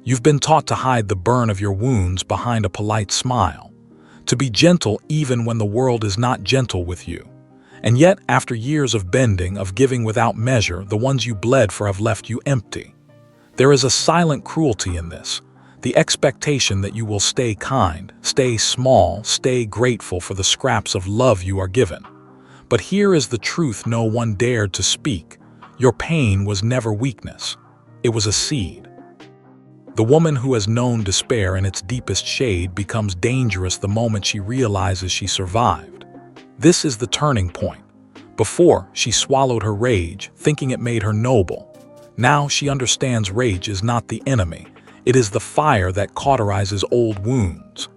You've been taught to hide the burn of your wounds behind a polite smile, to be gentle even when the world is not gentle with you. And yet, after years of bending, of giving without measure, the ones you bled for have left you empty. There is a silent cruelty in this, the expectation that you will stay kind, stay small, stay grateful for the scraps of love you are given. But here is the truth no one dared to speak. Your pain was never weakness. It was a seed. The woman who has known despair in its deepest shade becomes dangerous the moment she realizes she survived. This is the turning point. Before, she swallowed her rage, thinking it made her noble. Now she understands rage is not the enemy. It is the fire that cauterizes old wounds.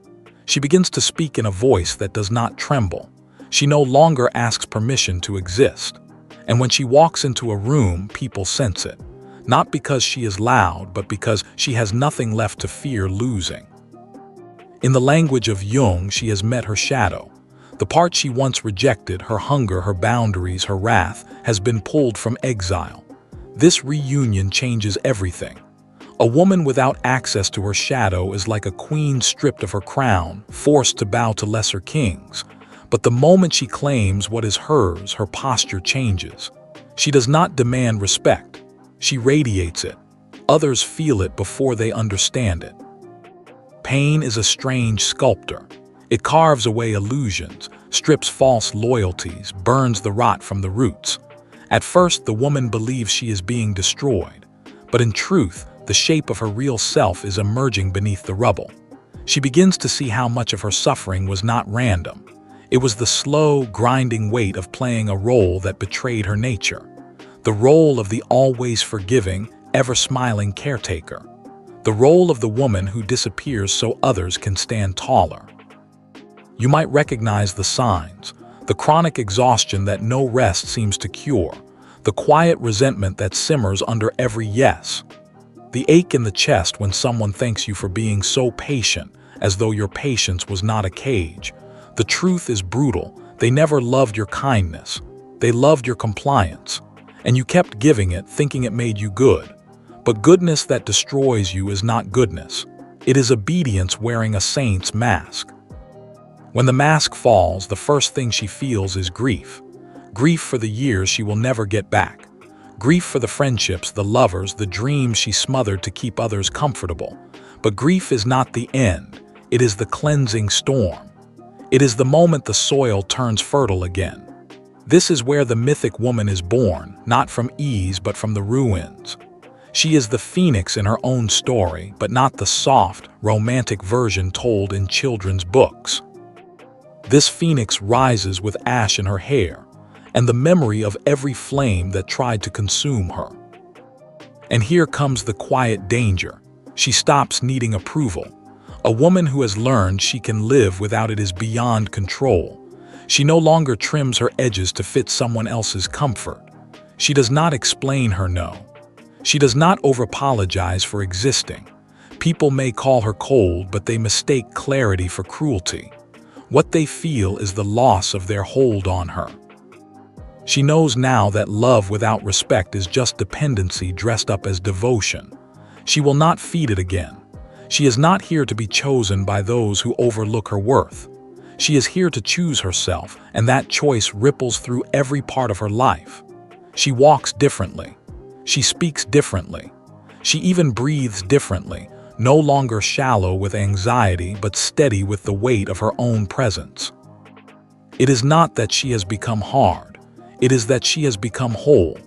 She begins to speak in a voice that does not tremble. She no longer asks permission to exist. And when she walks into a room, people sense it. Not because she is loud, but because she has nothing left to fear losing. In the language of Jung, she has met her shadow. The part she once rejected, her hunger, her boundaries, her wrath, has been pulled from exile. This reunion changes everything. A woman without access to her shadow is like a queen stripped of her crown, forced to bow to lesser kings. But the moment she claims what is hers, her posture changes. She does not demand respect. She radiates it. Others feel it before they understand it. Pain is a strange sculptor. It carves away illusions, strips false loyalties, burns the rot from the roots. At first, the woman believes she is being destroyed. But in truth, the shape of her real self is emerging beneath the rubble. She begins to see how much of her suffering was not random. It was the slow, grinding weight of playing a role that betrayed her nature. The role of the always forgiving, ever-smiling caretaker. The role of the woman who disappears so others can stand taller. You might recognize the signs, the chronic exhaustion that no rest seems to cure, the quiet resentment that simmers under every yes. The ache in the chest when someone thanks you for being so patient, as though your patience was not a cage. The truth is brutal. They never loved your kindness. They loved your compliance. And you kept giving it, thinking it made you good. But goodness that destroys you is not goodness. It is obedience wearing a saint's mask. When the mask falls, the first thing she feels is grief. Grief for the years she will never get back. Grief for the friendships, the lovers, the dreams she smothered to keep others comfortable. But grief is not the end. It is the cleansing storm. It is the moment the soil turns fertile again. This is where the mythic woman is born, not from ease but from the ruins. She is the phoenix in her own story, but not the soft, romantic version told in children's books. This phoenix rises with ash in her hair, and the memory of every flame that tried to consume her. And here comes the quiet danger. She stops needing approval. A woman who has learned she can live without it is beyond control. She no longer trims her edges to fit someone else's comfort. She does not explain her no. She does not over-apologize for existing. People may call her cold, but they mistake clarity for cruelty. What they feel is the loss of their hold on her. She knows now that love without respect is just dependency dressed up as devotion. She will not feed it again. She is not here to be chosen by those who overlook her worth. She is here to choose herself, and that choice ripples through every part of her life. She walks differently. She speaks differently. She even breathes differently, no longer shallow with anxiety, but steady with the weight of her own presence. It is not that she has become hard. It is that she has become whole.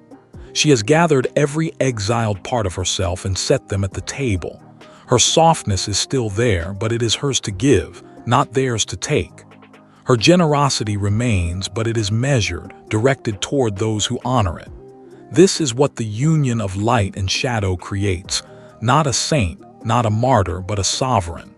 She has gathered every exiled part of herself and set them at the table. Her softness is still there, but it is hers to give, not theirs to take. Her generosity remains, but it is measured, directed toward those who honor it. This is what the union of light and shadow creates, not a saint, not a martyr, but a sovereign.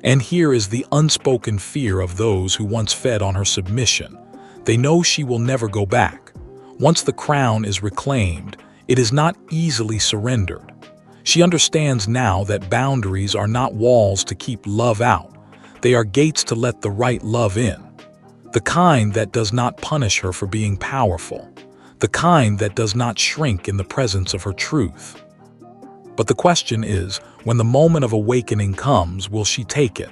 And here is the unspoken fear of those who once fed on her submission. They know she will never go back. Once the crown is reclaimed, it is not easily surrendered. She understands now that boundaries are not walls to keep love out. They are gates to let the right love in. The kind that does not punish her for being powerful. The kind that does not shrink in the presence of her truth. But the question is, when the moment of awakening comes, will she take it?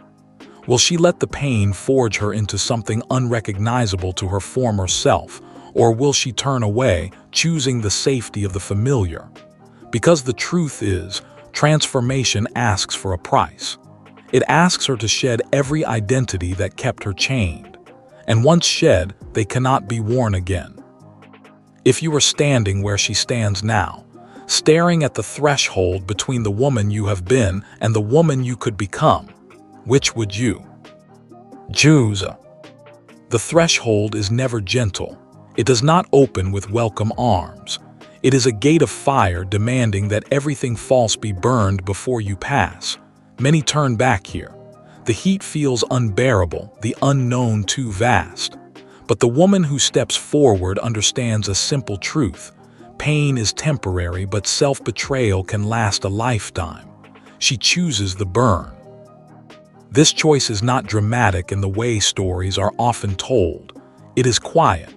Will she let the pain forge her into something unrecognizable to her former self, or will she turn away, choosing the safety of the familiar? Because the truth is, transformation asks for a price. It asks her to shed every identity that kept her chained. And once shed, they cannot be worn again. If you were standing where she stands now, staring at the threshold between the woman you have been and the woman you could become, which would you choose? The threshold is never gentle. It does not open with welcome arms. It is a gate of fire demanding that everything false be burned before you pass. Many turn back here. The heat feels unbearable, the unknown too vast. But the woman who steps forward understands a simple truth. Pain is temporary, but self-betrayal can last a lifetime. She chooses the burn. This choice is not dramatic in the way stories are often told. It is quiet.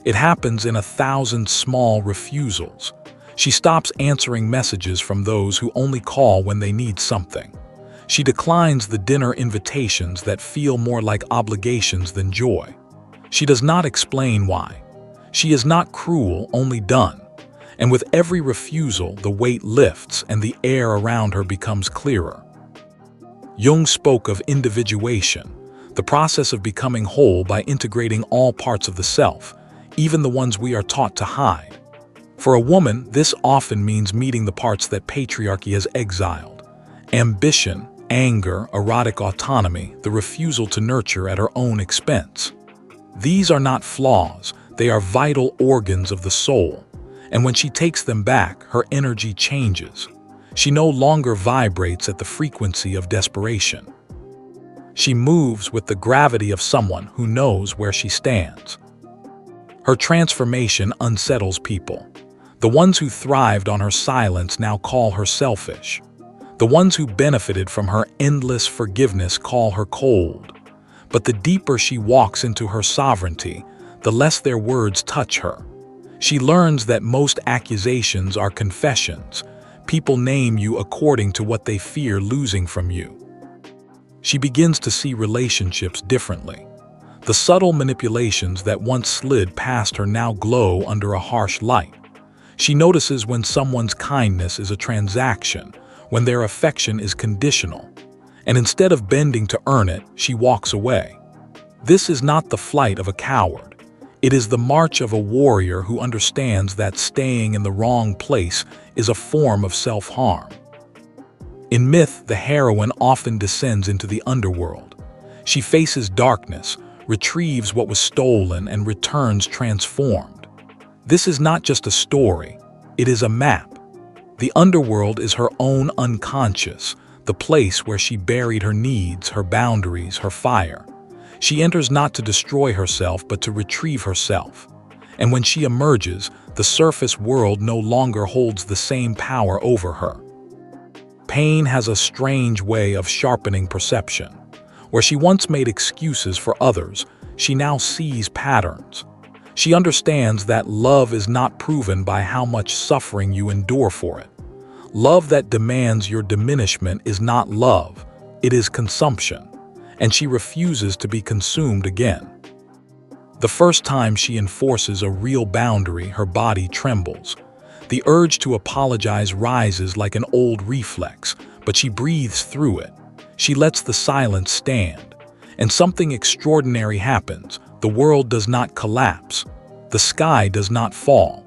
It happens in 1,000 small refusals. She stops answering messages from those who only call when they need something. She declines the dinner invitations that feel more like obligations than joy. She does not explain why. She is not cruel, only done. And with every refusal, the weight lifts and the air around her becomes clearer. Jung spoke of individuation, the process of becoming whole by integrating all parts of the self, even the ones we are taught to hide. For a woman, this often means meeting the parts that patriarchy has exiled. Ambition, anger, erotic autonomy, the refusal to nurture at her own expense. These are not flaws, they are vital organs of the soul. And when she takes them back, her energy changes. She no longer vibrates at the frequency of desperation. She moves with the gravity of someone who knows where she stands. Her transformation unsettles people. The ones who thrived on her silence now call her selfish. The ones who benefited from her endless forgiveness call her cold. But the deeper she walks into her sovereignty, the less their words touch her. She learns that most accusations are confessions. People name you according to what they fear losing from you. She begins to see relationships differently. The subtle manipulations that once slid past her now glow under a harsh light. She notices when someone's kindness is a transaction, when their affection is conditional, and instead of bending to earn it, she walks away. This is not the flight of a coward. It is the march of a warrior who understands that staying in the wrong place is a form of self-harm. In myth, the heroine often descends into the underworld. She faces darkness, retrieves what was stolen, and returns transformed. This is not just a story, it is a map. The underworld is her own unconscious, the place where she buried her needs, her boundaries, her fire. She enters not to destroy herself, but to retrieve herself. And when she emerges, the surface world no longer holds the same power over her. Pain has a strange way of sharpening perception. Where she once made excuses for others, she now sees patterns. She understands that love is not proven by how much suffering you endure for it. Love that demands your diminishment is not love, it is consumption, and she refuses to be consumed again. The first time she enforces a real boundary, her body trembles. The urge to apologize rises like an old reflex, but she breathes through it. She lets the silence stand, and something extraordinary happens. The world does not collapse. The sky does not fall.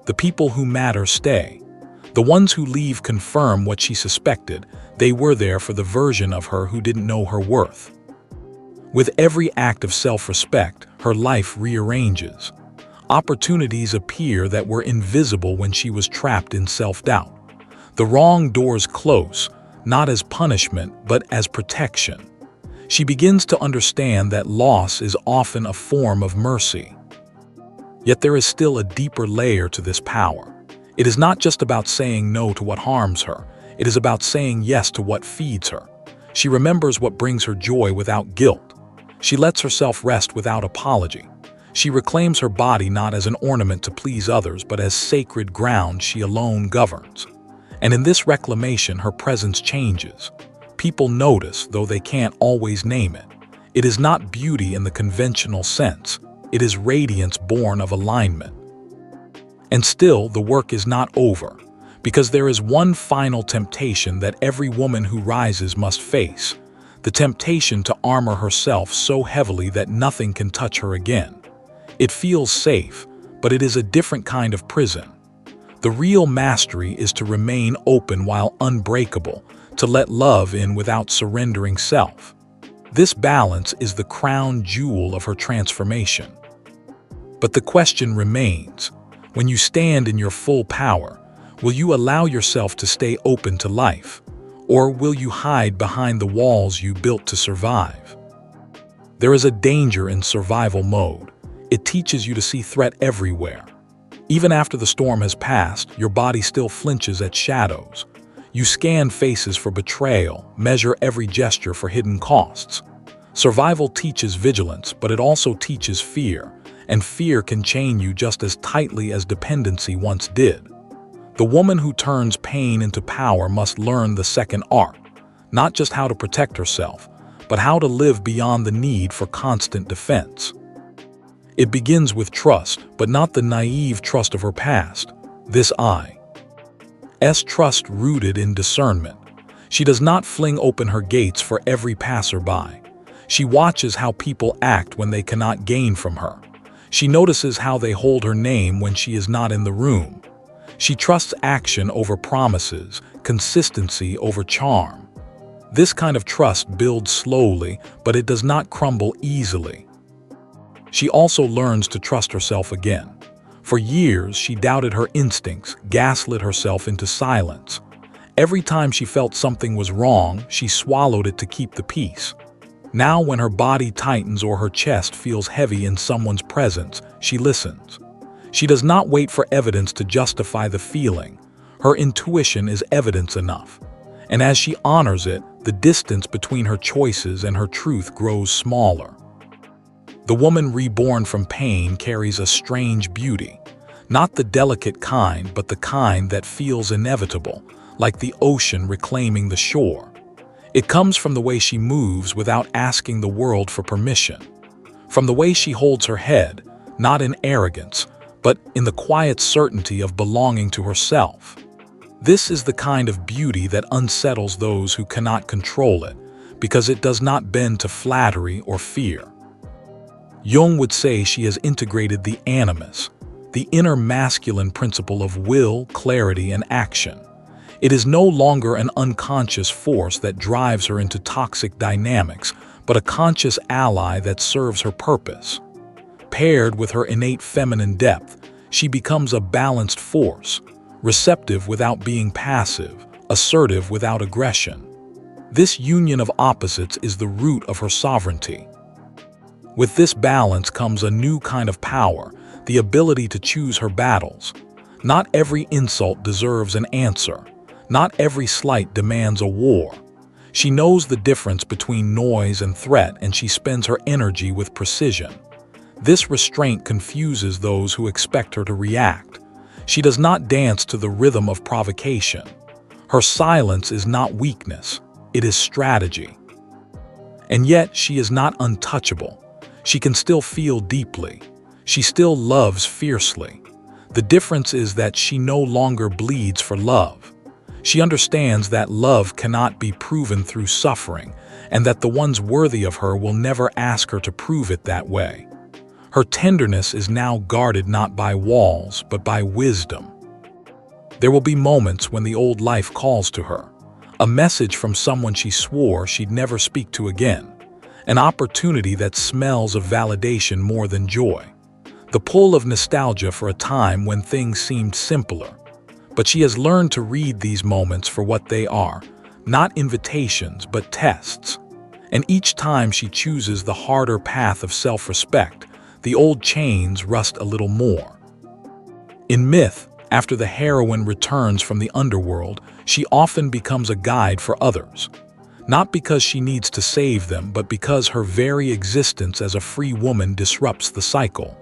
The people who matter stay. The ones who leave confirm what she suspected. They were there for the version of her who didn't know her worth. With every act of self-respect, her life rearranges. Opportunities appear that were invisible when she was trapped in self-doubt. The wrong doors close, not as punishment, but as protection. She begins to understand that loss is often a form of mercy. Yet there is still a deeper layer to this power. It is not just about saying no to what harms her. It is about saying yes to what feeds her. She remembers what brings her joy without guilt. She lets herself rest without apology. She reclaims her body not as an ornament to please others, but as sacred ground she alone governs. And in this reclamation, her presence changes. People notice, though they can't always name it. It is not beauty in the conventional sense. It is radiance born of alignment. And still, the work is not over, because there is one final temptation that every woman who rises must face, the temptation to armor herself so heavily that nothing can touch her again. It feels safe, but it is a different kind of prison. The real mastery is to remain open while unbreakable, to let love in without surrendering self. This balance is the crown jewel of her transformation. But the question remains, when you stand in your full power, will you allow yourself to stay open to life, or will you hide behind the walls you built to survive? There is a danger in survival mode. It teaches you to see threat everywhere. Even after the storm has passed, your body still flinches at shadows. You scan faces for betrayal, measure every gesture for hidden costs. Survival teaches vigilance, but it also teaches fear, and fear can chain you just as tightly as dependency once did. The woman who turns pain into power must learn the second art, not just how to protect herself, but how to live beyond the need for constant defense. It begins with trust, but not the naive trust of her past. This I's trust rooted in discernment. She does not fling open her gates for every passerby. She watches how people act when they cannot gain from her. She notices how they hold her name when she is not in the room. She trusts action over promises, consistency over charm. This kind of trust builds slowly, but it does not crumble easily. She also learns to trust herself again. For years, she doubted her instincts, gaslit herself into silence. Every time she felt something was wrong, she swallowed it to keep the peace. Now, when her body tightens or her chest feels heavy in someone's presence, she listens. She does not wait for evidence to justify the feeling. Her intuition is evidence enough. And as she honors it, the distance between her choices and her truth grows smaller. The woman reborn from pain carries a strange beauty, not the delicate kind, but the kind that feels inevitable, like the ocean reclaiming the shore. It comes from the way she moves without asking the world for permission, from the way she holds her head, not in arrogance, but in the quiet certainty of belonging to herself. This is the kind of beauty that unsettles those who cannot control it, because it does not bend to flattery or fear. Jung would say she has integrated the animus, the inner masculine principle of will, clarity, and action. It is no longer an unconscious force that drives her into toxic dynamics, but a conscious ally that serves her purpose. Paired with her innate feminine depth, she becomes a balanced force, receptive without being passive, assertive without aggression. This union of opposites is the root of her sovereignty. With this balance comes a new kind of power, the ability to choose her battles. Not every insult deserves an answer. Not every slight demands a war. She knows the difference between noise and threat, and she spends her energy with precision. This restraint confuses those who expect her to react. She does not dance to the rhythm of provocation. Her silence is not weakness, it is strategy. And yet she is not untouchable. She can still feel deeply. She still loves fiercely. The difference is that she no longer bleeds for love. She understands that love cannot be proven through suffering, and that the ones worthy of her will never ask her to prove it that way. Her tenderness is now guarded not by walls, but by wisdom. There will be moments when the old life calls to her, a message from someone she swore she'd never speak to again, an opportunity that smells of validation more than joy, the pull of nostalgia for a time when things seemed simpler. But she has learned to read these moments for what they are, not invitations, but tests. And each time she chooses the harder path of self-respect, the old chains rust a little more. In myth, after the heroine returns from the underworld, she often becomes a guide for others. Not because she needs to save them, but because her very existence as a free woman disrupts the cycle.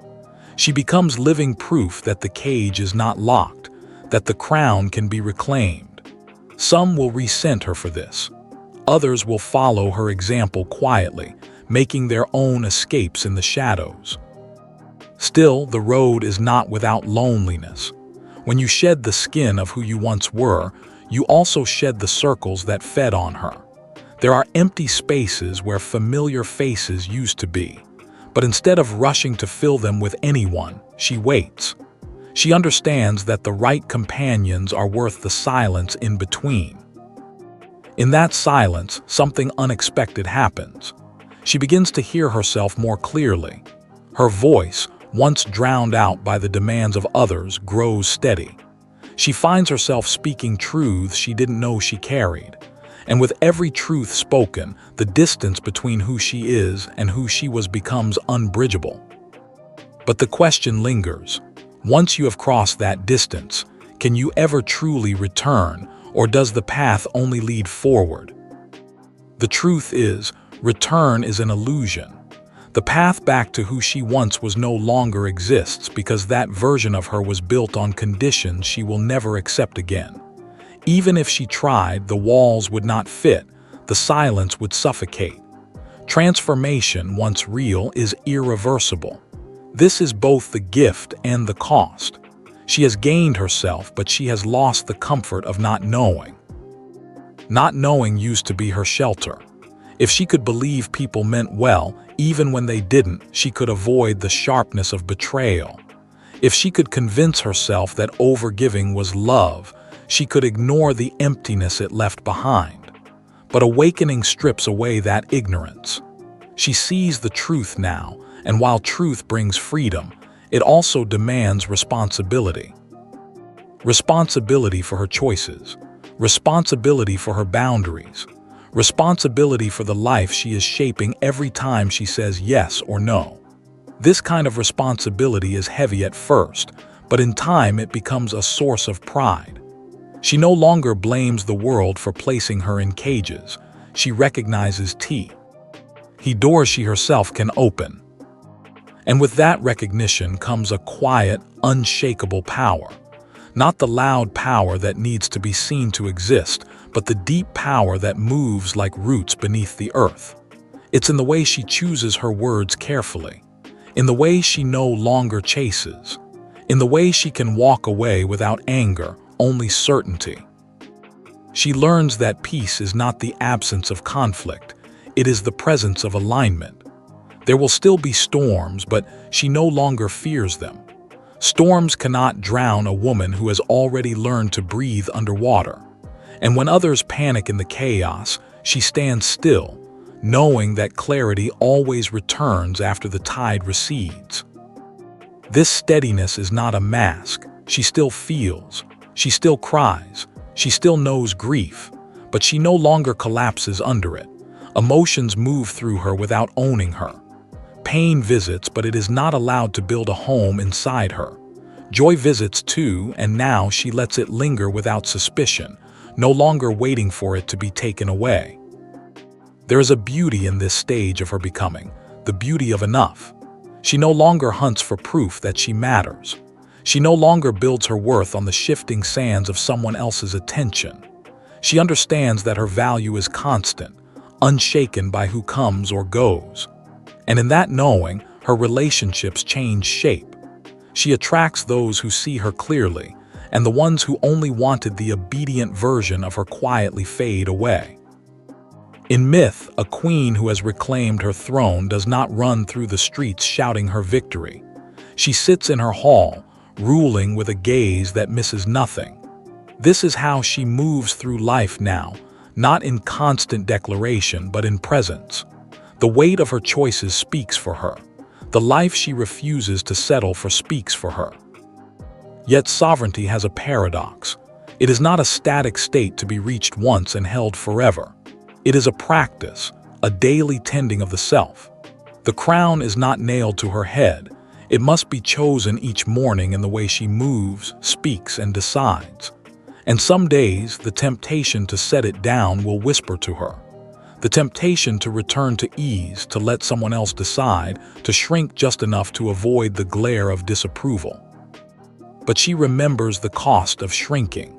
She becomes living proof that the cage is not locked, that the crown can be reclaimed. Some will resent her for this. Others will follow her example quietly, making their own escapes in the shadows. Still, the road is not without loneliness. When you shed the skin of who you once were, you also shed the circles that fed on her. There are empty spaces where familiar faces used to be, but instead of rushing to fill them with anyone, she waits. She understands that the right companions are worth the silence in between. In that silence, something unexpected happens. She begins to hear herself more clearly. Her voice, once drowned out by the demands of others, grows steady. She finds herself speaking truths she didn't know she carried. And with every truth spoken, the distance between who she is and who she was becomes unbridgeable. But the question lingers. Once you have crossed that distance, can you ever truly return, or does the path only lead forward? The truth is, return is an illusion. The path back to who she once was no longer exists because that version of her was built on conditions she will never accept again. Even if she tried, the walls would not fit, the silence would suffocate. Transformation, once real, is irreversible. This is both the gift and the cost. She has gained herself, but she has lost the comfort of not knowing. Not knowing used to be her shelter. If she could believe people meant well, even when they didn't, she could avoid the sharpness of betrayal. If she could convince herself that overgiving was love, she could ignore the emptiness it left behind. But awakening strips away that ignorance. She sees the truth now, and while truth brings freedom, it also demands responsibility. Responsibility for her choices. Responsibility for her boundaries. Responsibility for the life she is shaping every time she says yes or no. This kind of responsibility is heavy at first, but in time it becomes a source of pride. She no longer blames the world for placing her in cages. She recognizes doors she herself can open. And with that recognition comes a quiet, unshakable power. Not the loud power that needs to be seen to exist, but the deep power that moves like roots beneath the earth. It's in the way she chooses her words carefully, in the way she no longer chases, in the way she can walk away without anger, only certainty. She learns that peace is not the absence of conflict, it is the presence of alignment. There will still be storms, but she no longer fears them. Storms cannot drown a woman who has already learned to breathe underwater. And when others panic in the chaos, she stands still, knowing that clarity always returns after the tide recedes. This steadiness is not a mask. She still feels, she still cries, she still knows grief, but she no longer collapses under it. Emotions move through her without owning her. Pain visits, but it is not allowed to build a home inside her. Joy visits too, and now she lets it linger without suspicion, no longer waiting for it to be taken away. There is a beauty in this stage of her becoming, the beauty of enough. She no longer hunts for proof that she matters. She no longer builds her worth on the shifting sands of someone else's attention. She understands that her value is constant, unshaken by who comes or goes. And in that knowing, her relationships change shape. She attracts those who see her clearly, and the ones who only wanted the obedient version of her quietly fade away. In myth, a queen who has reclaimed her throne does not run through the streets shouting her victory. She sits in her hall, ruling with a gaze that misses nothing. This is how she moves through life now, not in constant declaration but in presence. The weight of her choices speaks for her. The life she refuses to settle for speaks for her. Yet sovereignty has a paradox. It is not a static state to be reached once and held forever. It is a practice, a daily tending of the self. The crown is not nailed to her head. It must be chosen each morning in the way she moves, speaks, and decides. And some days, the temptation to set it down will whisper to her. The temptation to return to ease, to let someone else decide, to shrink just enough to avoid the glare of disapproval. But she remembers the cost of shrinking.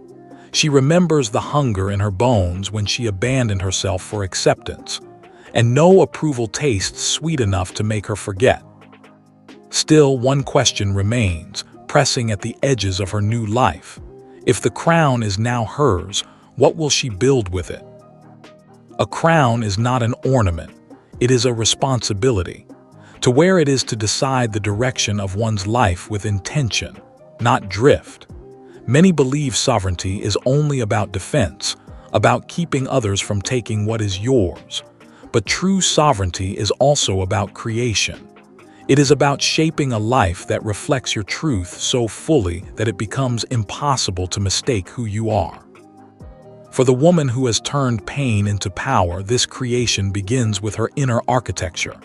She remembers the hunger in her bones when she abandoned herself for acceptance, and no approval tastes sweet enough to make her forget. Still, one question remains, pressing at the edges of her new life. If the crown is now hers, what will she build with it? A crown is not an ornament, it is a responsibility. To wear it is to decide the direction of one's life with intention, not drift. Many believe sovereignty is only about defense, about keeping others from taking what is yours. But true sovereignty is also about creation. It is about shaping a life that reflects your truth so fully that it becomes impossible to mistake who you are. For the woman who has turned pain into power, this creation begins with her inner architecture.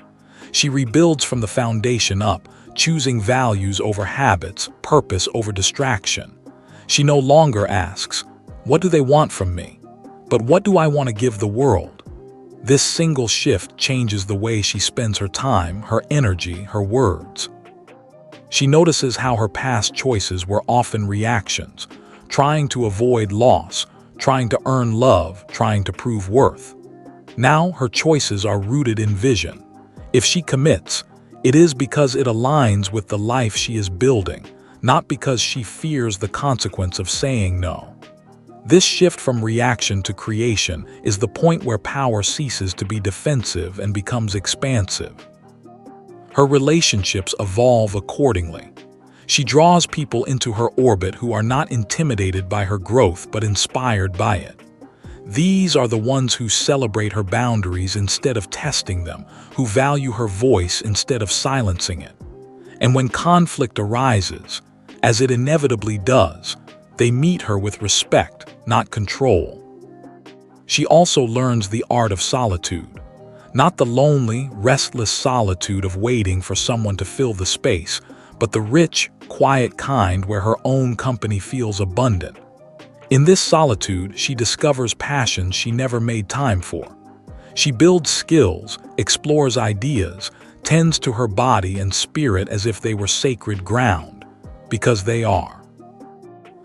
She rebuilds from the foundation up, choosing values over habits, purpose over distraction. She no longer asks, "What do they want from me?" but "What do I want to give the world?" This single shift changes the way she spends her time, her energy, her words. She notices how her past choices were often reactions, trying to avoid loss, trying to earn love, trying to prove worth. Now her choices are rooted in vision. If she commits, it is because it aligns with the life she is building, not because she fears the consequence of saying no. This shift from reaction to creation is the point where power ceases to be defensive and becomes expansive. Her relationships evolve accordingly. She draws people into her orbit who are not intimidated by her growth but inspired by it. These are the ones who celebrate her boundaries instead of testing them, who value her voice instead of silencing it. And when conflict arises, as it inevitably does, they meet her with respect, not control. She also learns the art of solitude, not the lonely, restless solitude of waiting for someone to fill the space, but the rich, quiet kind where her own company feels abundant. In this solitude, she discovers passions she never made time for. She builds skills, explores ideas, tends to her body and spirit as if they were sacred ground, because they are.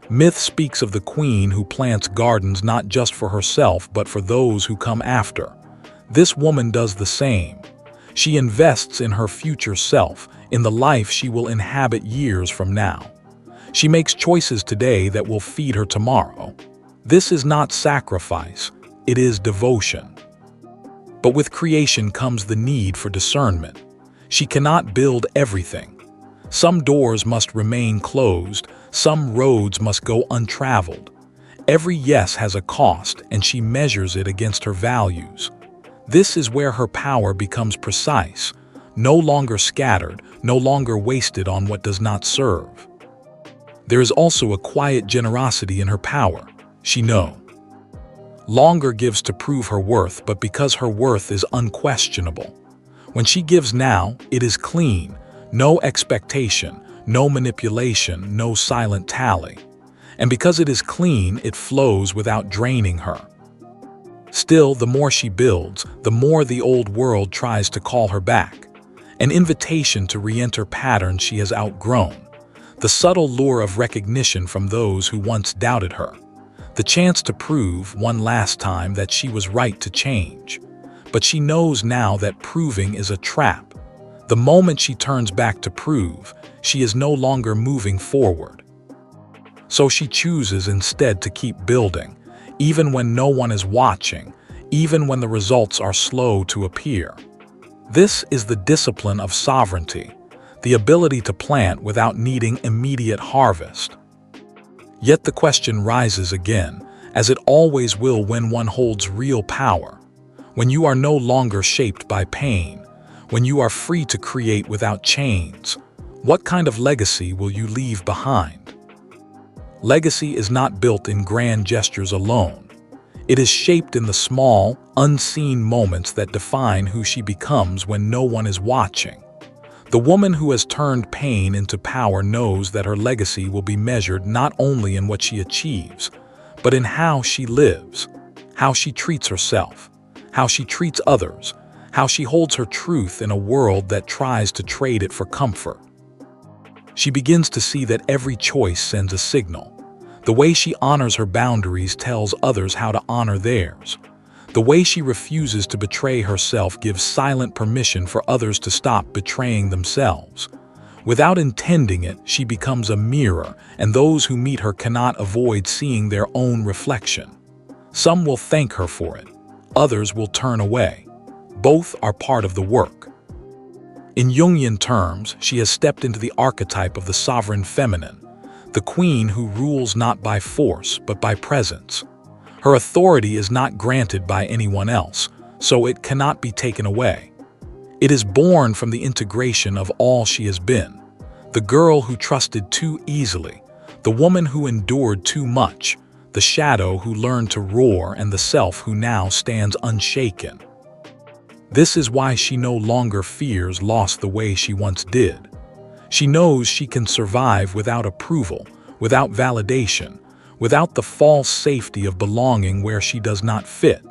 Myth speaks of the queen who plants gardens not just for herself but for those who come after. This woman does the same. She invests in her future self, in the life she will inhabit years from now. She makes choices today that will feed her tomorrow. This is not sacrifice, it is devotion. But with creation comes the need for discernment. She cannot build everything. Some doors must remain closed, some roads must go untraveled. Every yes has a cost, and she measures it against her values. This is where her power becomes precise, no longer scattered, no longer wasted on what does not serve. There is also a quiet generosity in her power. She no longer gives to prove her worth, but because her worth is unquestionable. When she gives now, it is clean, no expectation, no manipulation, no silent tally. And because it is clean, it flows without draining her. Still, the more she builds, the more the old world tries to call her back. An invitation to re-enter patterns she has outgrown. The subtle lure of recognition from those who once doubted her. The chance to prove one last time that she was right to change. But she knows now that proving is a trap. The moment she turns back to prove, she is no longer moving forward. So she chooses instead to keep building, even when no one is watching, even when the results are slow to appear. This is the discipline of sovereignty, the ability to plant without needing immediate harvest. Yet the question rises again, as it always will when one holds real power, when you are no longer shaped by pain, when you are free to create without chains. What kind of legacy will you leave behind? Legacy is not built in grand gestures alone. It is shaped in the small, unseen moments that define who she becomes when no one is watching. The woman who has turned pain into power knows that her legacy will be measured not only in what she achieves, but in how she lives, how she treats herself, how she treats others, how she holds her truth in a world that tries to trade it for comfort. She begins to see that every choice sends a signal. The way she honors her boundaries tells others how to honor theirs. The way she refuses to betray herself gives silent permission for others to stop betraying themselves. Without intending it, she becomes a mirror, and those who meet her cannot avoid seeing their own reflection. Some will thank her for it. Others will turn away. Both are part of the work. In Jungian terms, she has stepped into the archetype of the sovereign feminine, the queen who rules not by force but by presence. Her authority is not granted by anyone else, so it cannot be taken away. It is born from the integration of all she has been. The girl who trusted too easily, the woman who endured too much, the shadow who learned to roar, and the self who now stands unshaken. This is why she no longer fears loss the way she once did. She knows she can survive without approval, without validation, without the false safety of belonging where she does not fit.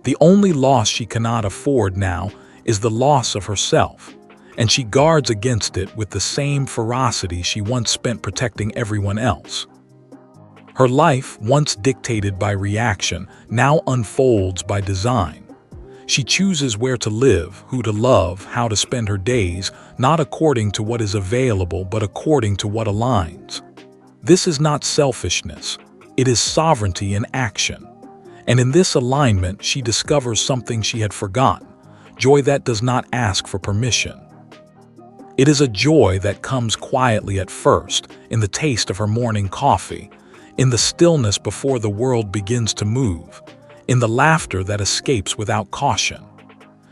The only loss she cannot afford now is the loss of herself, and she guards against it with the same ferocity she once spent protecting everyone else. Her life, once dictated by reaction, now unfolds by design. She chooses where to live, who to love, how to spend her days, not according to what is available but according to what aligns. This is not selfishness, it is sovereignty in action. And in this alignment, she discovers something she had forgotten, joy that does not ask for permission. It is a joy that comes quietly at first, in the taste of her morning coffee, in the stillness before the world begins to move, in the laughter that escapes without caution.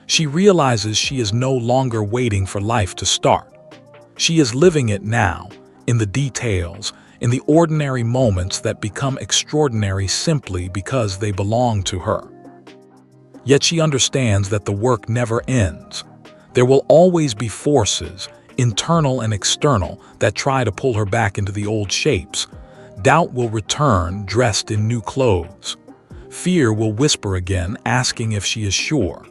She realizes she is no longer waiting for life to start. She is living it now, in the details, in the ordinary moments that become extraordinary simply because they belong to her. Yet she understands that the work never ends. There will always be forces, internal and external, that try to pull her back into the old shapes. Doubt will return dressed in new clothes. Fear will whisper again, asking if she is sure.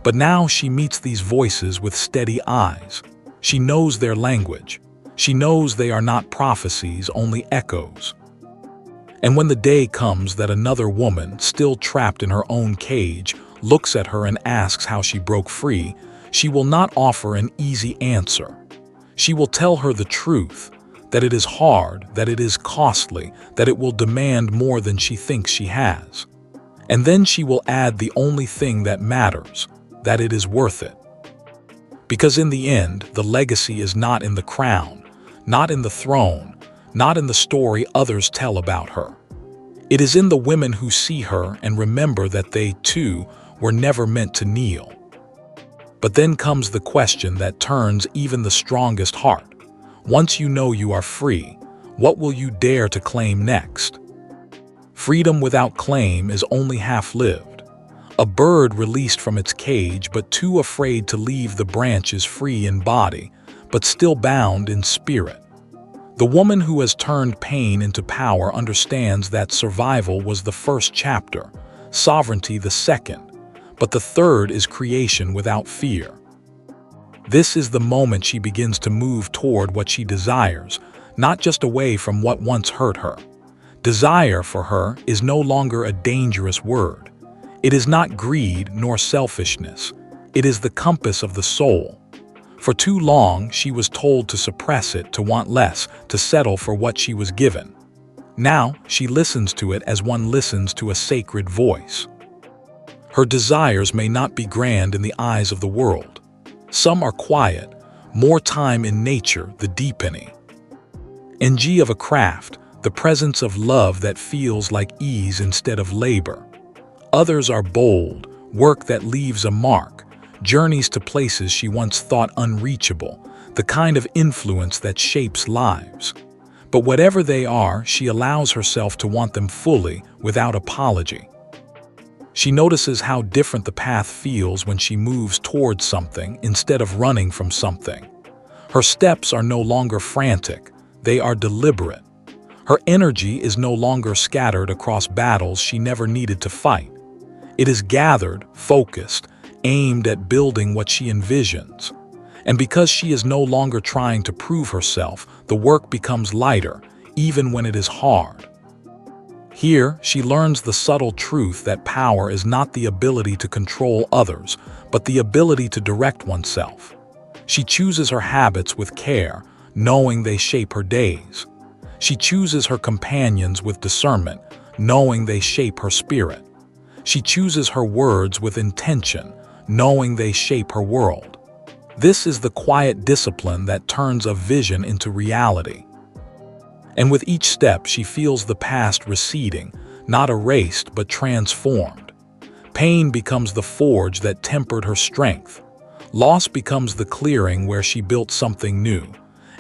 But now she meets these voices with steady eyes. She knows their language. She knows they are not prophecies, only echoes. And when the day comes that another woman, still trapped in her own cage, looks at her and asks how she broke free, she will not offer an easy answer. She will tell her the truth, that it is hard, that it is costly, that it will demand more than she thinks she has. And then she will add the only thing that matters, that it is worth it. Because in the end, the legacy is not in the crown, not in the throne, not in the story others tell about her. It is in the women who see her and remember that they, too, were never meant to kneel. But then comes the question that turns even the strongest heart. Once you know you are free, what will you dare to claim next? Freedom without claim is only half-lived. A bird released from its cage but too afraid to leave the branch is free in body, but still bound in spirit. The woman who has turned pain into power understands that survival was the first chapter, sovereignty the second, but the third is creation without fear. This is the moment she begins to move toward what she desires, not just away from what once hurt her. Desire for her is no longer a dangerous word. It is not greed nor selfishness. It is the compass of the soul. For too long, she was told to suppress it, to want less, to settle for what she was given. Now, she listens to it as one listens to a sacred voice. Her desires may not be grand in the eyes of the world. Some are quiet, more time in nature, the deepening. Ng of a craft, the presence of love that feels like ease instead of labor. Others are bold, work that leaves a mark, journeys to places she once thought unreachable, the kind of influence that shapes lives. But whatever they are, she allows herself to want them fully, without apology. She notices how different the path feels when she moves towards something instead of running from something. Her steps are no longer frantic, they are deliberate. Her energy is no longer scattered across battles she never needed to fight. It is gathered, focused, aimed at building what she envisions. And because she is no longer trying to prove herself, the work becomes lighter, even when it is hard. Here, she learns the subtle truth that power is not the ability to control others, but the ability to direct oneself. She chooses her habits with care, knowing they shape her days. She chooses her companions with discernment, knowing they shape her spirit. She chooses her words with intention, knowing they shape her world. This is the quiet discipline that turns a vision into reality. And with each step, she feels the past receding, not erased but transformed. Pain becomes the forge that tempered her strength. Loss becomes the clearing where she built something new.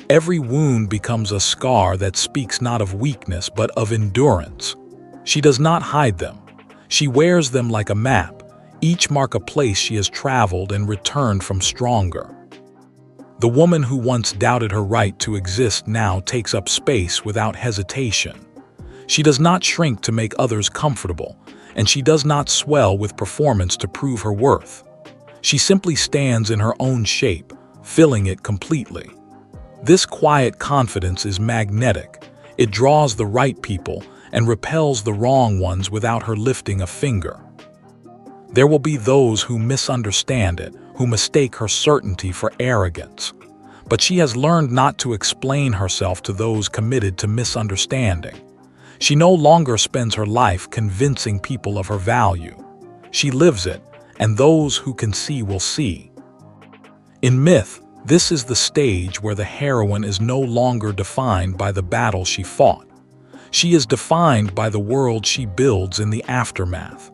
Every wound becomes a scar that speaks not of weakness but of endurance. She does not hide them. She wears them like a map, each mark a place she has traveled and returned from stronger. The woman who once doubted her right to exist now takes up space without hesitation. She does not shrink to make others comfortable, and she does not swell with performance to prove her worth. She simply stands in her own shape, filling it completely. This quiet confidence is magnetic. It draws the right people and repels the wrong ones without her lifting a finger. There will be those who misunderstand it, who mistake her certainty for arrogance. But she has learned not to explain herself to those committed to misunderstanding. She no longer spends her life convincing people of her value. She lives it, and those who can see will see. In myth, this is the stage where the heroine is no longer defined by the battle she fought. She is defined by the world she builds in the aftermath.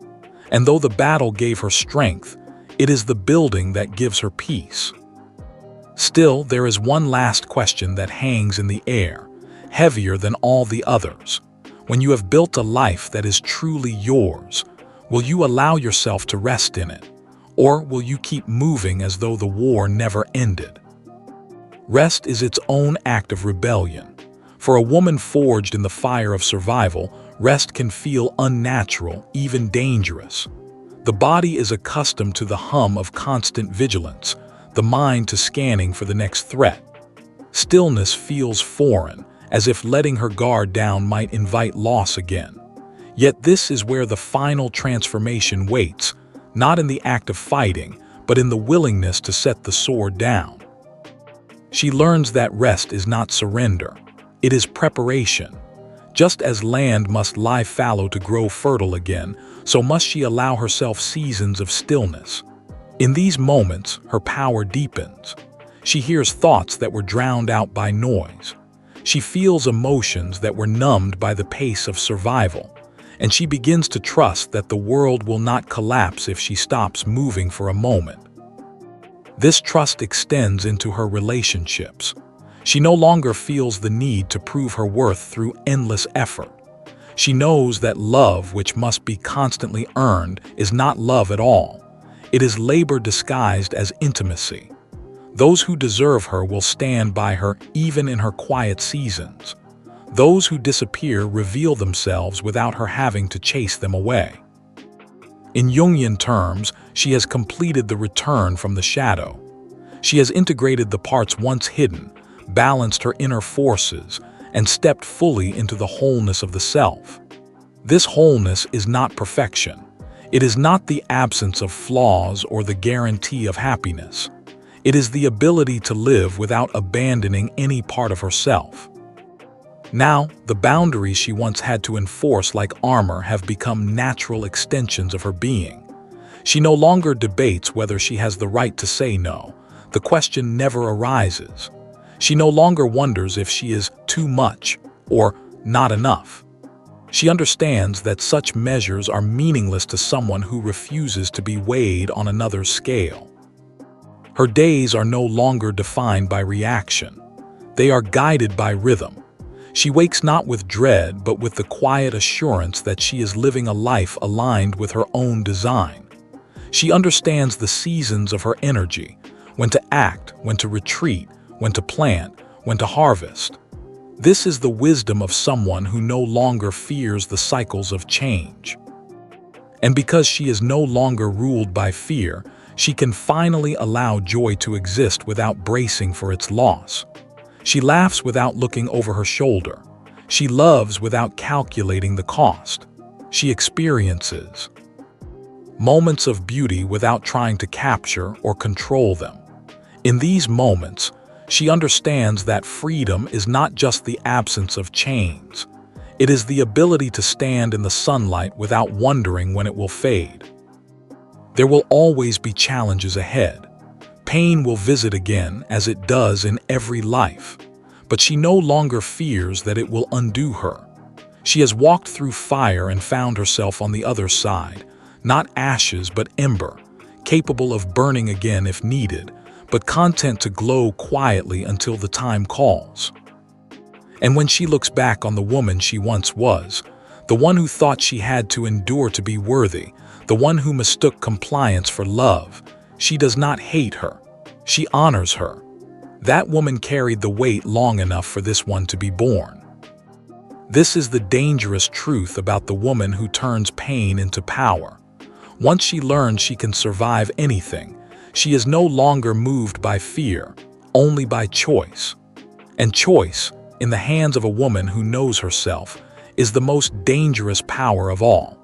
And though the battle gave her strength, it is the building that gives her peace. Still, there is one last question that hangs in the air, heavier than all the others. When you have built a life that is truly yours, will you allow yourself to rest in it? Or will you keep moving as though the war never ended? Rest is its own act of rebellion. For a woman forged in the fire of survival, rest can feel unnatural, even dangerous. The body is accustomed to the hum of constant vigilance, the mind to scanning for the next threat. Stillness feels foreign, as if letting her guard down might invite loss again. Yet this is where the final transformation waits, not in the act of fighting, but in the willingness to set the sword down. She learns that rest is not surrender. It is preparation. Just as land must lie fallow to grow fertile again, so must she allow herself seasons of stillness. In these moments, her power deepens. She hears thoughts that were drowned out by noise. She feels emotions that were numbed by the pace of survival. And she begins to trust that the world will not collapse if she stops moving for a moment. This trust extends into her relationships. She no longer feels the need to prove her worth through endless effort. She knows that love, which must be constantly earned, is not love at all. It is labor disguised as intimacy. Those who deserve her will stand by her even in her quiet seasons. Those who disappear reveal themselves without her having to chase them away. In Jungian terms, she has completed the return from the shadow. She has integrated the parts once hidden, balanced her inner forces, and stepped fully into the wholeness of the self. This wholeness is not perfection. It is not the absence of flaws or the guarantee of happiness. It is the ability to live without abandoning any part of herself. Now, the boundaries she once had to enforce like armor have become natural extensions of her being. She no longer debates whether she has the right to say no. The question never arises. She no longer wonders if she is too much or not enough. She understands that such measures are meaningless to someone who refuses to be weighed on another's scale. Her days are no longer defined by reaction. They are guided by rhythm. She wakes not with dread, but with the quiet assurance that she is living a life aligned with her own design. She understands the seasons of her energy, when to act, when to retreat, when to plant, when to harvest. This is the wisdom of someone who no longer fears the cycles of change. And because she is no longer ruled by fear, she can finally allow joy to exist without bracing for its loss. She laughs without looking over her shoulder. She loves without calculating the cost. She experiences moments of beauty without trying to capture or control them. In these moments, she understands that freedom is not just the absence of chains. It is the ability to stand in the sunlight without wondering when it will fade. There will always be challenges ahead. Pain will visit again, as it does in every life. But she no longer fears that it will undo her. She has walked through fire and found herself on the other side, not ashes but ember, capable of burning again if needed, but content to glow quietly until the time calls. And when she looks back on the woman she once was, the one who thought she had to endure to be worthy, the one who mistook compliance for love, she does not hate her. She honors her. That woman carried the weight long enough for this one to be born. This is the dangerous truth about the woman who turns pain into power. Once she learns she can survive anything, she is no longer moved by fear, only by choice. And choice, in the hands of a woman who knows herself, is the most dangerous power of all.